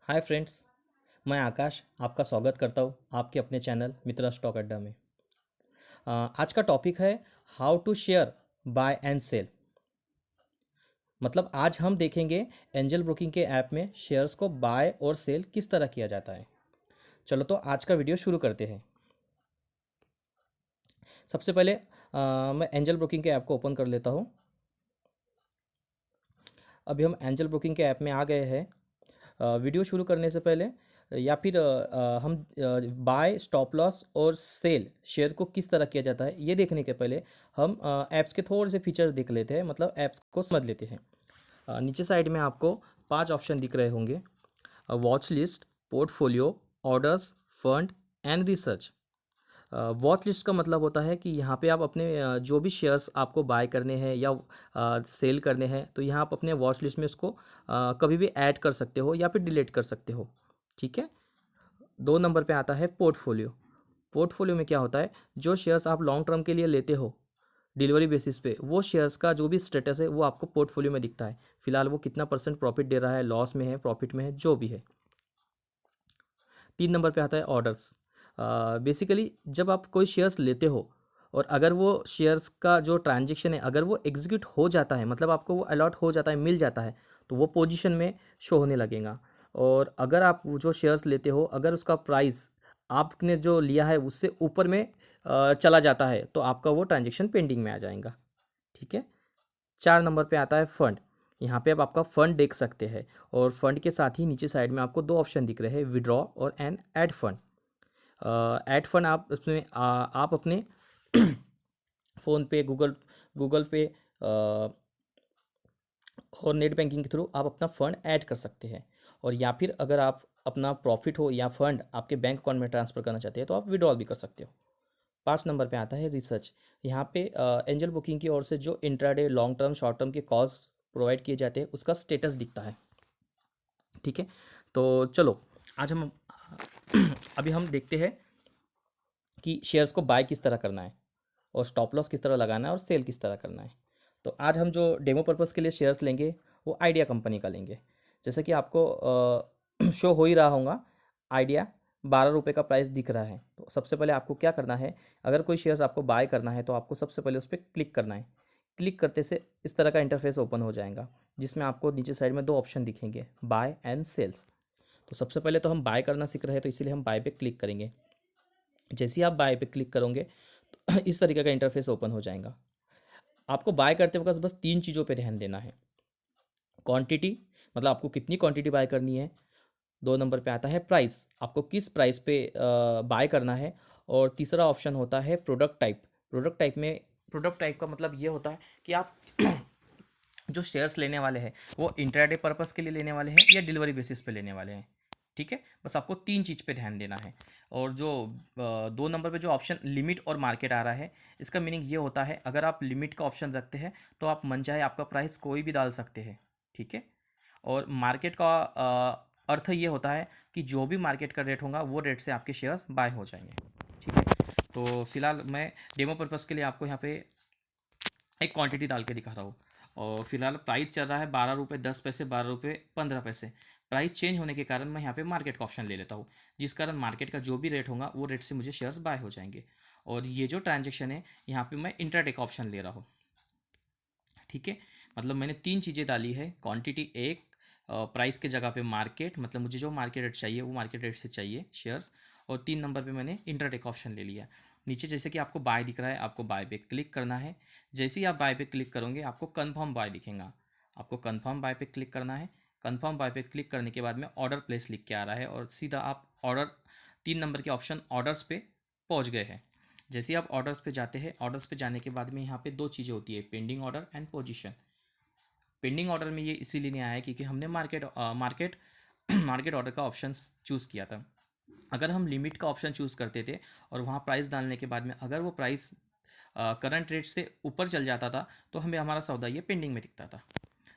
Hi friends. मैं आकाश आपका स्वागत करता हूँ आपके अपने चैनल मित्रा स्टॉक अड्डा में। आज का टॉपिक है how to share buy and sell. मतलब आज हम देखेंगे एंजल ब्रोकिंग के ऐप में शेयर्स को बाय और सेल किस तरह किया जाता है। चलो तो आज का वीडियो शुरू करते हैं। सबसे पहले मैं एंजल ब्रोकिंग के ऐप को ओपन कर लेता हूँ। अभी हम एंजल ब्रोकिंग के ऐप में आ गए हैं। वीडियो शुरू करने से पहले या फिर हम बाय स्टॉप लॉस और सेल शेयर को किस तरह किया जाता है ये देखने के पहले हम ऐप्स के थोड़े से फीचर्स देख लेते हैं, मतलब ऐप्स को समझ लेते हैं। नीचे साइड में आपको 5 ऑप्शन दिख रहे होंगे: watch list, portfolio, orders, fund and research. Watch list का मतलब होता है कि यहाँ पे आप अपने जो भी शेयर्स आपको बाय करने हैं या सेल करने हैं, तो यहाँ आप अपने वॉच लिस्ट में उसको कभी भी ऐड कर सकते हो या फिर डिलीट कर सकते हो। ठीक है। 2 नंबर पे आता है पोर्टफोलियो। पोर्टफोलियो में क्या होता है, जो शेयर्स आप लॉन्ग टर्म के लिए लेते हो डिलीवरी बेसिस पे, वो शेयर्स का जो भी स्टेटस है वो आपको पोर्टफोलियो में दिखता है। फिलहाल वो कितना परसेंट प्रॉफिट दे रहा है, लॉस में है, प्रॉफिट में है, जो भी है। 3 नंबर पे आता है ऑर्डर्स। बेसिकली जब आप कोई शेयर्स लेते हो और अगर वो शेयर्स का जो ट्रांजेक्शन है अगर वो एग्जीक्यूट हो जाता है, मतलब आपको वो अलॉट हो जाता है, मिल जाता है, तो वो पोजीशन में शो होने लगेगा। और अगर आप वो जो शेयर्स लेते हो अगर उसका प्राइस आपने जो लिया है उससे ऊपर में चला जाता है तो आपका वो ट्रांजेक्शन पेंडिंग में आ जाएगा। ठीक है। 4 नंबर पे आता है फंड। यहाँ पे आप आपका फंड देख सकते हैं और फंड के साथ ही नीचे साइड में आपको 2 ऑप्शन दिख रहे हैं, विड्रॉ और an add fund. Add fund आप उसमें आप अपने फ़ोन पे, गूगल गूगल पे और नेट बैंकिंग के थ्रू आप अपना फ़ंड ऐड कर सकते हैं। और या फिर अगर आप अपना प्रॉफिट हो या फंड आपके बैंक अकाउंट में ट्रांसफ़र करना चाहते हैं तो आप विड्रॉल भी कर सकते हो। 5 नंबर पे आता है रिसर्च। यहाँ पे एंजल बुकिंग की ओर से जो intraday, long term, short term के कॉल्स प्रोवाइड किए जाते हैं उसका स्टेटस दिखता है। ठीक है। तो चलो आज हम अभी हम देखते हैं कि शेयर्स को बाय किस तरह करना है और स्टॉप लॉस किस तरह लगाना है और सेल किस तरह करना है। तो आज हम जो डेमो पर्पज़ के लिए शेयर्स लेंगे वो आइडिया कंपनी का लेंगे। जैसे कि आपको शो हो ही रहा होगा, आइडिया 12 रुपये का प्राइस दिख रहा है। तो सबसे पहले आपको क्या करना है, अगर कोई शेयर्स आपको बाय करना है तो आपको सबसे पहले उस पर क्लिक करना है। क्लिक करते से इस तरह का इंटरफेस ओपन हो जाएगा जिसमें आपको नीचे साइड में 2 ऑप्शन दिखेंगे, बाय एंड सेल्स। तो सबसे पहले तो हम बाय करना सीख रहे हैं तो इसीलिए हम बाय पे क्लिक करेंगे। जैसे ही आप बाय पे क्लिक करोगे तो इस तरीके का इंटरफेस ओपन हो जाएगा। आपको बाय करते वक्त बस 3 चीज़ों पे ध्यान देना है। क्वांटिटी, मतलब आपको कितनी क्वांटिटी बाय करनी है। 2 नंबर पे आता है प्राइस, आपको किस प्राइस पे बाय करना है। और तीसरा ऑप्शन होता है प्रोडक्ट टाइप। प्रोडक्ट टाइप का मतलब ये होता है कि आप जो शेयर्स लेने वाले हैं वो इंट्राडे पर्पस के लिए लेने वाले हैं या डिलीवरी बेसिस पे लेने वाले हैं। ठीक है। बस आपको 3 चीज़ पे ध्यान देना है। और जो 2 नंबर पे जो ऑप्शन लिमिट और मार्केट आ रहा है, इसका मीनिंग ये होता है अगर आप लिमिट का ऑप्शन रखते हैं तो आप मन चाहे आपका प्राइस कोई भी डाल सकते हैं। ठीक है। और मार्केट का अर्थ ये होता है कि जो भी मार्केट का रेट होगा वो रेट से आपके शेयर्स बाय हो जाएंगे। ठीक है। तो फिलहाल मैं डेमो पर्पज़ के लिए आपको यहाँ पे एक क्वांटिटी डाल के दिखा रहा हूँ। और फिलहाल प्राइस चल रहा है 12 रुपये 10 पैसे, 12 रुपये 15 पैसे। प्राइस चेंज होने के कारण मैं यहाँ पे मार्केट का ऑप्शन ले लेता हूँ, जिस कारण मार्केट का जो भी रेट होगा वो रेट से मुझे शेयर्स बाय हो जाएंगे। और ये जो ट्रांजेक्शन है यहाँ पे मैं इंट्राडे का ऑप्शन ले रहा हूँ। ठीक है। मतलब मैंने 3 चीज़ें डाली है, क्वांटिटी एक, प्राइस के जगह पे मार्केट, मतलब मुझे जो मार्केट रेट चाहिए वो मार्केट रेट से चाहिए शेयर्स। और 3 नंबर पे मैंने इंट्राडे का ऑप्शन ले लिया। नीचे जैसे कि आपको बाय दिख रहा है, आपको बाय पे क्लिक करना है। जैसे ही आप बाय पे क्लिक करोगे आपको कन्फर्म बाय दिखेगा, आपको कन्फर्म बाय पे क्लिक करना है। कन्फर्म बाय पे क्लिक करने के बाद में ऑर्डर प्लेस लिख के आ रहा है और सीधा आप ऑर्डर 3 नंबर के ऑप्शन ऑर्डर्स पे पहुंच गए हैं। जैसे ही आप ऑर्डर्स पे जाते हैं, ऑर्डर्स पे जाने के बाद में यहाँ पे 2 चीज़ें होती है, pending order and position. Pending order में ये इसीलिए नहीं आया क्योंकि हमने मार्केट मार्केट ऑर्डर का ऑप्शन चूज़ किया था। अगर हम लिमिट का ऑप्शन चूज़ करते थे और वहाँ प्राइस डालने के बाद में अगर वो प्राइस करंट रेट से ऊपर चल जाता था तो हमें हमारा सौदा ये पेंडिंग में दिखता था।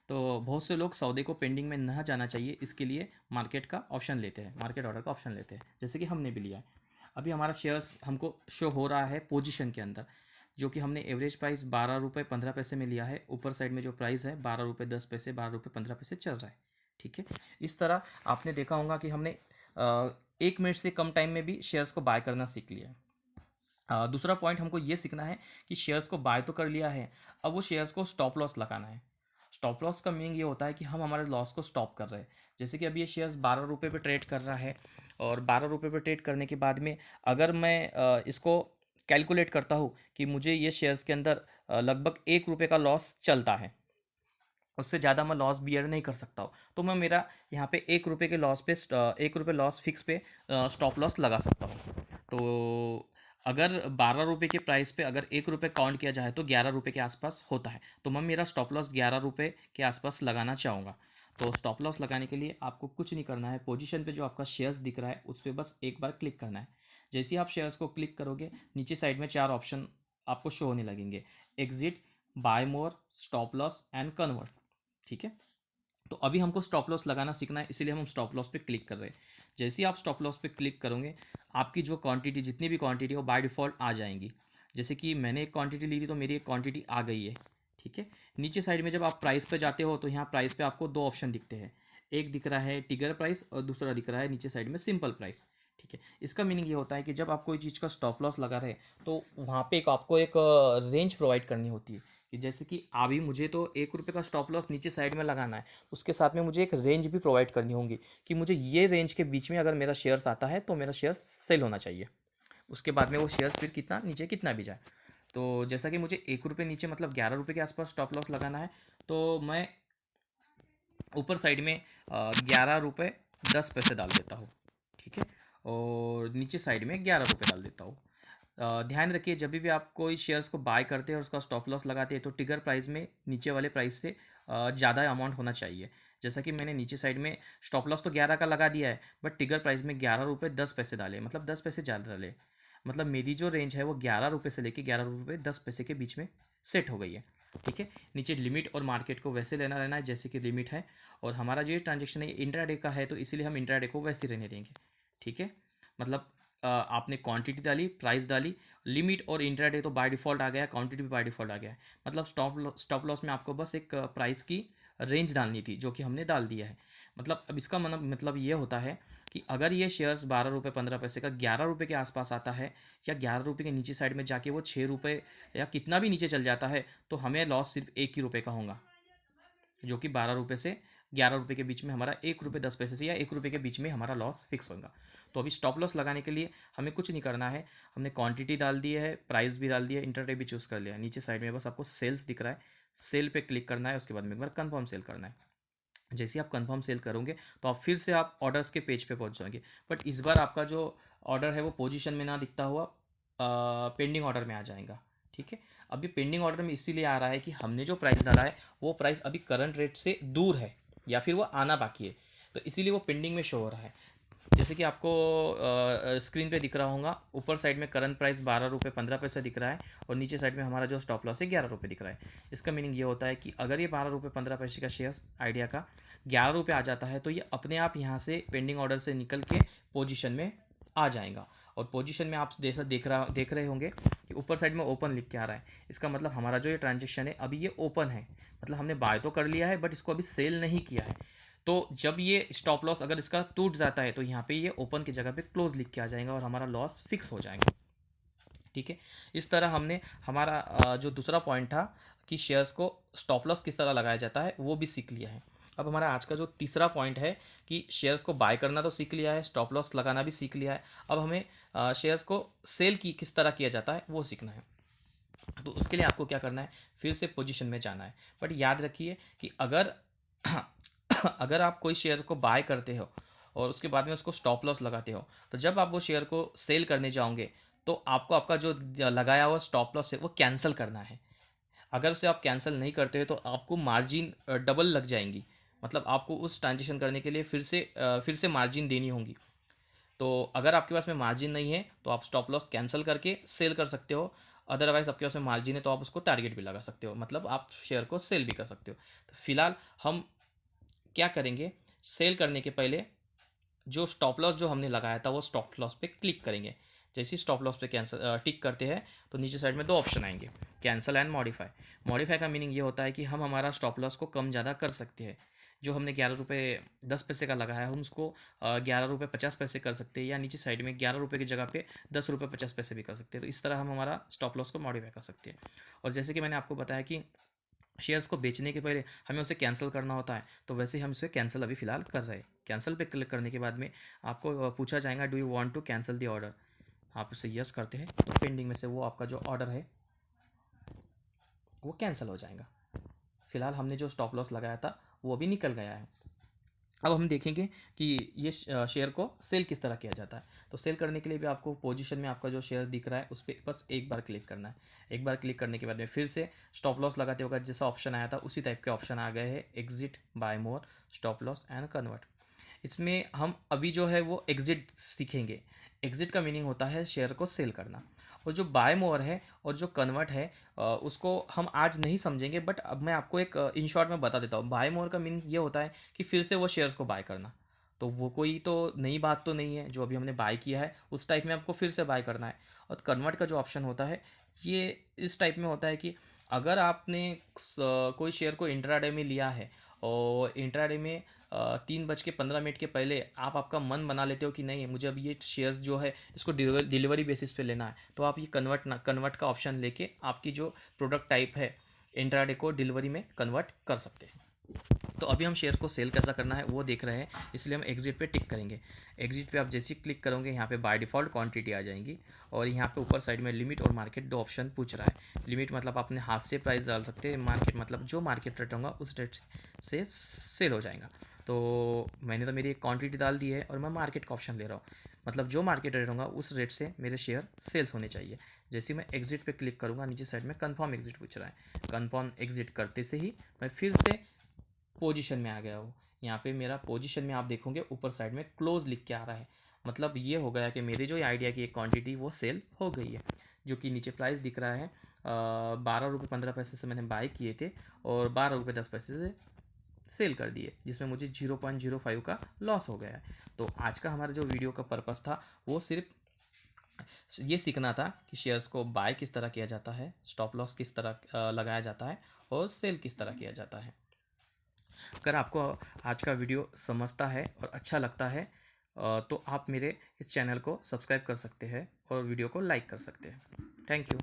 तो बहुत से लोग सौदे को पेंडिंग में ना जाना चाहिए इसके लिए मार्केट का ऑप्शन लेते हैं, मार्केट ऑर्डर का ऑप्शन लेते हैं, जैसे कि हमने भी लिया है। अभी हमारा शेयर्स हमको शो हो रहा है पोजीशन के अंदर, जो कि हमने एवरेज प्राइस 12 रुपये 15 पैसे में लिया है। ऊपर साइड में जो प्राइस है 12 रुपये 10 पैसे, 12 रुपये 15 पैसे चल रहा है। ठीक है। इस तरह आपने देखा होगा कि हमने 1 मिनट से कम टाइम में भी शेयर्स को बाय करना सीख लिया है। दूसरा पॉइंट हमको ये सीखना है कि शेयर्स को बाय तो कर लिया है, अब वो शेयर्स को स्टॉप लॉस लगाना है। स्टॉप लॉस का मीनिंग ये होता है कि हम हमारे लॉस को स्टॉप कर रहे हैं। जैसे कि अभी ये शेयर्स 12 रुपये पे ट्रेड कर रहा है, और 12 रुपये पे ट्रेड करने के बाद में अगर मैं इसको कैलकुलेट करता हूँ कि मुझे ये शेयर्स के अंदर लगभग 1 रुपये का लॉस चलता है, उससे ज़्यादा मैं लॉस बियर नहीं कर सकता हूँ, तो मैं मेरा यहाँ पे 1 रुपये के लॉस पे 1 रुपये लॉस फिक्स पे स्टॉप लॉस लगा सकता हूँ। तो अगर 12 रुपये के प्राइस पे अगर 1 रुपये काउंट किया जाए तो 11 रुपये के आसपास होता है, तो मैं मेरा स्टॉप लॉस 11 रुपये के आसपास लगाना चाहूँगा। तो स्टॉप लॉस लगाने के लिए आपको कुछ नहीं करना है, पोजीशन पे जो आपका शेयर्स दिख रहा है उस पर बस एक बार क्लिक करना है। जैसे ही आप शेयर्स को क्लिक करोगे, नीचे साइड में 4 ऑप्शन आपको शो होने लगेंगे: exit, buy more, stop loss and convert. ठीक है। तो अभी हमको स्टॉप लॉस लगाना सीखना है, इसीलिए हम स्टॉप लॉस पे क्लिक कर रहे हैं। जैसे ही आप स्टॉप लॉस पे क्लिक करोगे, आपकी जो क्वांटिटी, जितनी भी क्वांटिटी हो बाय डिफ़ॉल्ट आ जाएंगी। जैसे कि मैंने एक क्वांटिटी ली थी तो मेरी एक क्वांटिटी आ गई है। ठीक है। नीचे साइड में जब आप प्राइस पे जाते हो तो यहाँ प्राइस पे आपको 2 ऑप्शन दिखते हैं। एक दिख रहा है टिगर प्राइस और दूसरा दिख रहा है नीचे साइड में सिंपल प्राइस। ठीक है। इसका मीनिंग ये होता है कि जब आप कोई चीज़ का स्टॉप लॉस लगा रहे हैं तो वहाँ पे आपको एक रेंज प्रोवाइड करनी होती है, कि जैसे कि अभी मुझे तो 1 रुपये का स्टॉप लॉस नीचे साइड में लगाना है, उसके साथ में मुझे एक रेंज भी प्रोवाइड करनी होगी कि मुझे ये रेंज के बीच में अगर मेरा शेयर्स आता है तो मेरा शेयर्स सेल होना चाहिए। उसके बाद में वो शेयर्स फिर कितना नीचे कितना भी जाए। तो जैसा कि मुझे 1 रुपये नीचे मतलब 11 रुपये के आसपास स्टॉप लॉस लगाना है, तो मैं ऊपर साइड में 11 रुपये 10 पैसे डाल देता हूँ। ठीक है। और नीचे साइड में 11 रुपये डाल देता हूँ। ध्यान रखिए, जब भी आप कोई शेयर्स को बाय करते हैं और उसका स्टॉप लॉस लगाते हैं तो टिगर प्राइस में नीचे वाले प्राइस से ज़्यादा अमाउंट होना चाहिए। जैसा कि मैंने नीचे साइड में स्टॉप लॉस तो 11 का लगा दिया है, बट टिगर प्राइस में 11 रुपये 10 पैसे डाले, मतलब 10 पैसे ज़्यादा डाले। मतलब मेरी जो रेंज है वो 11 रुपये से लेकर 11 रुपये 10 पैसे के बीच में सेट हो गई है। ठीक है। नीचे लिमिट और मार्केट को वैसे लेना रहना है जैसे कि लिमिट है, और हमारा जो ये ट्रांजेक्शन है इंट्राडे का है तो इसीलिए हम इंट्राडे को वैसे रहने देंगे। ठीक है। मतलब आपने क्वांटिटी डाली, प्राइस डाली, लिमिट और इंट्राडे तो बाय डिफ़ॉल्ट आ गया, क्वांटिटी भी बाय डिफ़ॉल्ट आ गया है। मतलब स्टॉप लॉस में आपको बस एक प्राइस की रेंज डालनी थी जो कि हमने डाल दिया है। मतलब अब इसका मतलब ये होता है कि अगर ये शेयर्स 12 रुपये 15 पैसे का 11 रुपये के आसपास आता है, या 11 रुपये के नीचे साइड में जाके वो 6 रुपये या कितना भी नीचे चल जाता है, तो हमें लॉस सिर्फ 1 ही रुपये का होगा, जो कि 12 रुपये से 11 रुपये के बीच में हमारा 1 रुपये 10 पैसे से या 1 रुपये के बीच में हमारा लॉस फिक्स होगा। तो अभी स्टॉप लॉस लगाने के लिए हमें कुछ नहीं करना है, हमने क्वांटिटी डाल दी है, प्राइस भी डाल दिया, इंटरडे भी चूज़ कर लिया है। नीचे साइड में बस आपको सेल्स दिख रहा है, सेल पे क्लिक करना है, उसके बाद में एक बार कन्फर्म सेल करना है। जैसे ही आप कंफर्म सेल करोगे तो आप फिर से आप ऑर्डर्स के पेज पे पहुंच जाएंगे, बट इस बार आपका जो ऑर्डर है वो पोजीशन में ना दिखता हुआ पेंडिंग ऑर्डर में आ जाएगा। ठीक है। अभी पेंडिंग ऑर्डर में इसीलिए आ रहा है कि हमने जो प्राइस डाला है वो प्राइस अभी करंट रेट से दूर है, या फिर वो आना बाकी है, तो इसीलिए वो पेंडिंग में शो हो रहा है। जैसे कि आपको स्क्रीन पे दिख रहा होगा, ऊपर साइड में करंट प्राइस 12 रुपये 15 पैसे दिख रहा है, और नीचे साइड में हमारा जो स्टॉप लॉस है 11 रुपये दिख रहा है। इसका मीनिंग ये होता है कि अगर ये 12 रुपये 15 पैसे का शेयर्स आइडिया का 11 रुपये आ जाता है तो ये अपने आप यहाँ से पेंडिंग ऑर्डर से निकल के पोजिशन में आ जाएगा। और पोजीशन में आप जैसा देख रहे होंगे कि ऊपर साइड में ओपन लिख के आ रहा है, इसका मतलब हमारा जो ये ट्रांजेक्शन है अभी ये ओपन है, मतलब हमने बाय तो कर लिया है बट इसको अभी सेल नहीं किया है। तो जब ये स्टॉप लॉस अगर इसका टूट जाता है तो यहाँ पे ये ओपन की जगह पे क्लोज लिख के आ जाएगा और हमारा लॉस फिक्स हो जाएगा। ठीक है। इस तरह हमने हमारा जो दूसरा पॉइंट था कि शेयर्स को स्टॉप लॉस किस तरह लगाया जाता है वो भी सीख लिया है। अब हमारा आज का जो तीसरा पॉइंट है कि शेयर्स को बाय करना तो सीख लिया है, स्टॉप लॉस लगाना भी सीख लिया है, अब हमें शेयर्स को सेल की किस तरह किया जाता है वो सीखना है। तो उसके लिए आपको क्या करना है, फिर से पोजीशन में जाना है। बट याद रखिए कि अगर अगर आप कोई शेयर को बाय करते हो और उसके बाद में उसको स्टॉप लॉस लगाते हो, तो जब आप वो शेयर को सेल करने जाओगे तो आपको आपका जो लगाया हुआ स्टॉप लॉस है वो कैंसिल करना है। अगर उसे आप कैंसिल नहीं करते हो तो आपको मार्जिन डबल लग जाएंगी, मतलब आपको उस ट्रांजेक्शन करने के लिए फिर से मार्जिन देनी होगी। तो अगर आपके पास में मार्जिन नहीं है तो आप स्टॉप लॉस कैंसिल करके सेल कर सकते हो, अदरवाइज आपके पास में मार्जिन है तो आप उसको टारगेट भी लगा सकते हो, मतलब आप शेयर को सेल भी कर सकते हो। तो फिलहाल हम क्या करेंगे, सेल करने के पहले जो स्टॉप लॉस जो हमने लगाया था वो स्टॉप लॉस पे क्लिक करेंगे। जैसे ही स्टॉप लॉस पे कैंसिल टिक करते हैं तो नीचे साइड में 2 ऑप्शन आएंगे, कैंसिल एंड मॉडिफाई। मॉडिफाई का मीनिंग ये होता है कि हम हमारा स्टॉप लॉस को कम ज़्यादा कर सकते हैं। जो हमने 11 रुपये 10 पैसे का लगाया है हम उसको 11 रुपये 50 पैसे कर सकते हैं, या नीचे साइड में 11 रुपये की जगह पे 10 रुपये 50 पैसे भी कर सकते हैं। तो इस तरह हम हमारा स्टॉप लॉस को मॉडिफाई कर सकते हैं। और जैसे कि मैंने आपको बताया कि शेयर्स को बेचने के पहले हमें उसे कैंसिल करना होता है, तो वैसे ही हम उसे कैंसिल अभी फ़िलहाल कर रहे हैं। कैंसिल पे क्लिक करने के बाद में आपको पूछा जाएगा do you want to cancel the order. आप उसे यस करते हैं तो पेंडिंग में से वो आपका जो ऑर्डर है वो कैंसिल हो जाएगा। फ़िलहाल हमने जो स्टॉप लॉस लगाया था वो अभी निकल गया है। अब हम देखेंगे कि ये शेयर को सेल किस तरह किया जाता है। तो सेल करने के लिए भी आपको पोजीशन में आपका जो शेयर दिख रहा है उस पर बस एक बार क्लिक करना है। एक बार क्लिक करने के बाद में फिर से स्टॉप लॉस लगाते वक्त जैसा ऑप्शन आया था उसी टाइप के ऑप्शन आ गए हैं, exit, buy more, stop loss and convert. इसमें हम अभी जो है वो एग्जिट सीखेंगे। एग्जिट का मीनिंग होता है शेयर को सेल करना, और जो बाय मोर है और जो कन्वर्ट है उसको हम आज नहीं समझेंगे, बट अब मैं आपको एक इन शॉर्ट में बता देता हूँ। बाय मोर का मीनिंग ये होता है कि फिर से वो शेयर्स को बाय करना। तो वो कोई तो नई बात तो नहीं है, जो अभी हमने बाय किया है उस टाइप में आपको फिर से बाय करना है। और कन्वर्ट का जो ऑप्शन होता है ये इस टाइप में होता है कि अगर आपने कोई शेयर को इंट्राडे में लिया है और इंट्राडे में 3:15 के पहले आप आपका मन बना लेते हो कि नहीं मुझे अब ये शेयर्स जो है इसको डिलीवरी बेसिस पे लेना है, तो आप ये कन्वर्ट का ऑप्शन लेके आपकी जो प्रोडक्ट टाइप है इंट्राडे को डिलीवरी में कन्वर्ट कर सकते हैं। तो अभी हम शेयर को सेल कैसा करना है वो देख रहे हैं, इसलिए हम एग्जिट पे टिक करेंगे। एग्जिट पे आप जैसे ही क्लिक करोगे यहाँ पे बाय डिफ़ॉल्ट क्वांटिटी आ जाएंगी, और यहाँ पे ऊपर साइड में लिमिट और मार्केट दो ऑप्शन पूछ रहा है। लिमिट मतलब अपने हाथ से प्राइस डाल सकते हैं, मार्केट मतलब जो मार्केट रेट होगा उस रेट से सेल हो जाएगा। तो मैंने तो मेरी एक क्वांटिटी डाल दी है और मैं मार्केट का ऑप्शन ले रहा हूँ, मतलब जो मार्केट रेट होगा उस रेट से मेरे शेयर सेल्स होने चाहिए। जैसे ही मैं एग्जिट पे क्लिक करूँगा नीचे साइड में कन्फर्म एग्जिट पूछ रहा है। कन्फर्म एग्जिट करते से ही मैं फिर से पोजीशन में आ गया हूँ। यहाँ पे मेरा पोजीशन में आप देखोगे ऊपर साइड में क्लोज लिख के आ रहा है, मतलब ये हो गया कि मेरी जो आइडिया की एक क्वांटिटी वो सेल हो गई है। जो कि नीचे प्राइस दिख रहा है 12 रुपये 15 पैसे से मैंने बाय किए थे और 12 रुपये 10 पैसे से सेल कर दिए, जिसमें मुझे 0.05 का लॉस हो गया है। तो आज का हमारा जो वीडियो का पर्पस था वो सिर्फ ये सीखना था कि शेयर्स को बाय किस तरह किया जाता है, स्टॉप लॉस किस तरह लगाया जाता है और सेल किस तरह किया जाता है। अगर आपको आज का वीडियो समझता है और अच्छा लगता है तो आप मेरे इस चैनल को सब्सक्राइब कर सकते हैं और वीडियो को लाइक कर सकते हैं। Thank you.